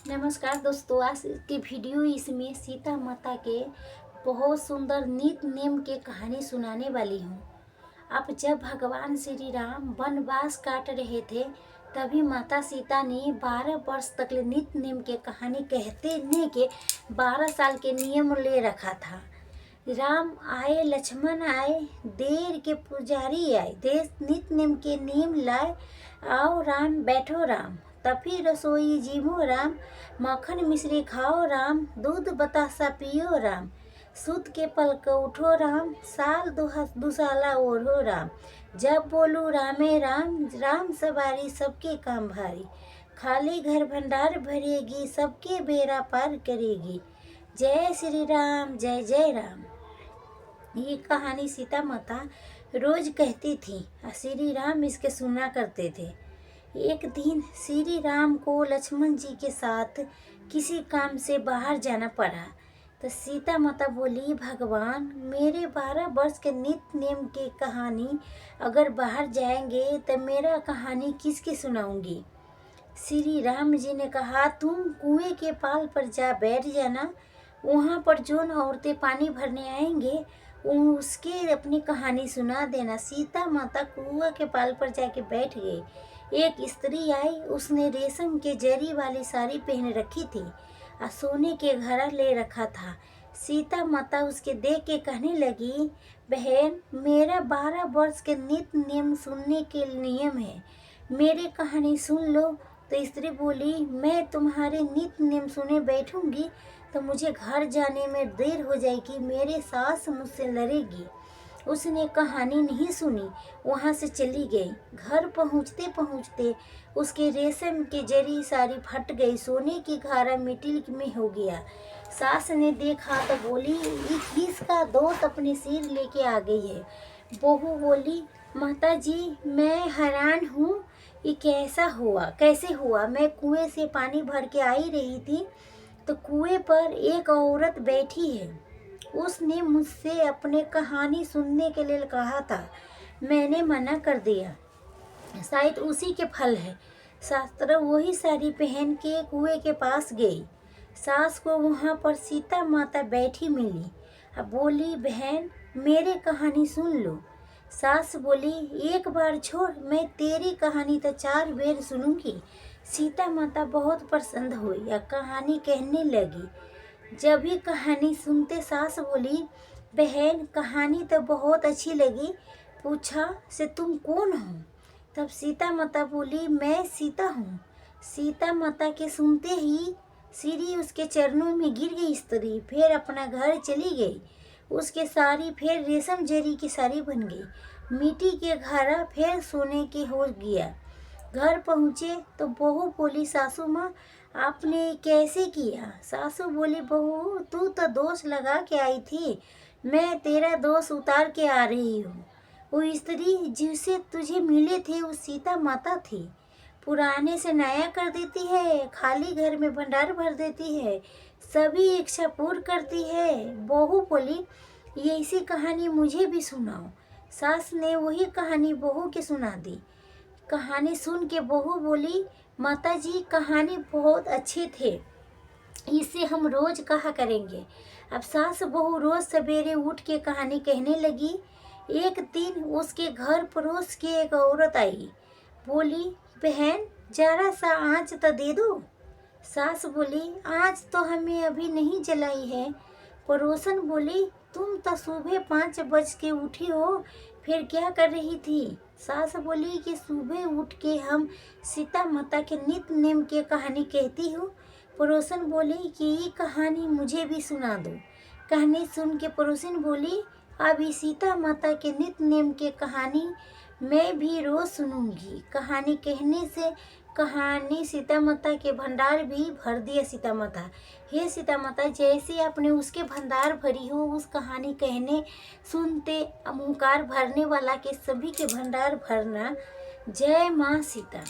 नमस्कार दोस्तों, आज की वीडियो इसमें सीता माता के बहुत सुंदर नित्य नेम के कहानी सुनाने वाली हूँ। अब जब भगवान श्री राम वनवास काट रहे थे, तभी माता सीता ने 12 वर्ष तक नित्य नेम के कहानी कहते ने के 12 साल के नियम ले रखा था। राम आए, लक्ष्मण आए, देर के पुजारी आए, देश नित्य नेम के नियम लाए। आओ राम, बैठो राम, तभी रसोई जीवो राम, मक्खन मिश्री खाओ राम, दूध बतासा पियो राम, सूत के पलक उठो राम, साल दुसाला ओढ़ो राम, जब बोलू रामे राम, राम सवारी सबके काम भारी, खाली घर भंडार भरेगी, सबके बेड़ा पार करेगी, जय श्री राम, जय जय राम। ये कहानी सीता माता रोज कहती थी और श्री राम इसके सुना करते थे। एक दिन श्री राम को लक्ष्मण जी के साथ किसी काम से बाहर जाना पड़ा, तो सीता माता बोली, भगवान मेरे 12 वर्ष के नित्य नेम के कहानी अगर बाहर जाएंगे तो मेरा कहानी किसकी सुनाऊंगी। श्री राम जी ने कहा, तुम कुएं के पाल पर जा बैठ जाना, वहाँ पर जो औरतें पानी भरने आएंगे उसके अपनी कहानी सुना देना। सीता माता कुआं के पाल पर जाके बैठ गई। एक स्त्री आई, उसने रेशम के जरी वाली साड़ी पहन रखी थी और सोने के घड़ा ले रखा था। सीता माता उसके देख के कहने लगी, बहन मेरा 12 वर्ष के नित्य नेम सुनने के नियम है, मेरी कहानी सुन लो। तो स्त्री बोली, मैं तुम्हारे नित्य नेम सुने बैठूंगी तो मुझे घर जाने में देर हो जाएगी, मेरे सास मुझसे लड़ेगी। उसने कहानी नहीं सुनी, वहाँ से चली गई। घर पहुँचते पहुँचते उसके रेशम के जरी सारी फट गई, सोने की घारा मिट्टी में हो गया। सास ने देखा तो बोली, इसका दोस्त अपने सिर लेके आ गई है। बहू बोली, माता जी मैं हैरान हूँ, ये कैसे हुआ। मैं कुएं से पानी भर के आई रही थी तो कुएं पर एक औरत बैठी है, उसने मुझसे अपने कहानी सुनने के लिए कहा था, मैंने मना कर दिया, शायद उसी के फल है। शास्त्र वही साड़ी पहन के कुएं के पास गई। सास को वहाँ पर सीता माता बैठी मिली। अब बोली, बहन मेरे कहानी सुन लो। सास बोली, एक बार छोड़, मैं तेरी कहानी तो 4 बेर सुनूंगी। सीता माता बहुत प्रसन्न हुई या कहानी कहने लगी। जब भी कहानी सुनते सास बोली, बहन कहानी तो बहुत अच्छी लगी, पूछा से तुम कौन हो। तब सीता माता बोली, मैं सीता हूँ। सीता माता के सुनते ही सीरी उसके चरणों में गिर गई। स्त्री फिर अपना घर चली गई। उसके साड़ी फिर रेशम जरी की साड़ी बन गई, मिट्टी के घड़ा फिर सोने के हो गया। घर पहुँचे तो बहू बोली, सासू माँ आपने कैसे किया। सासू बोली, बहू तू तो दोष लगा के आई थी, मैं तेरा दोष उतार के आ रही हूँ। वो स्त्री जिससे तुझे मिले थे वो सीता माता थी, पुराने से नया कर देती है, खाली घर में भंडार भर देती है, सभी इच्छा पूर्ण करती है। बहू बोली, ये ऐसी कहानी मुझे भी सुनाओ। सास ने वही कहानी बहू के सुना दी। कहानी सुन के बहू बोली, माता जी कहानी बहुत अच्छे थे, इसे हम रोज कहा करेंगे। अब सास बहू रोज सवेरे उठ के कहानी कहने लगी। एक दिन उसके घर पड़ोस की एक औरत आई, बोली, बहन जरा सा आँच तो दे दो। सास बोली, आँच तो हमें अभी नहीं जलाई है। पड़ोसन बोली, तुम तो सुबह 5 बज के उठी हो, फिर क्या कर रही थी। सास बोली कि सुबह उठ के हम सीता माता के नित्य नेम के कहानी कहती हूँ। पड़ोसन बोली कि ये कहानी मुझे भी सुना दो। कहानी सुन के पड़ोसन बोली, अभी सीता माता के नित्य नेम के कहानी मैं भी रोज सुनूंगी। कहानी कहने से कहानी सीता माता के भंडार भी भर दिया। सीता माता, हे सीता माता, जैसे आपने उसके भंडार भरी हो, उस कहानी कहने सुनते अमुकार भरने वाला के सभी के भंडार भरना। जय माँ सीता।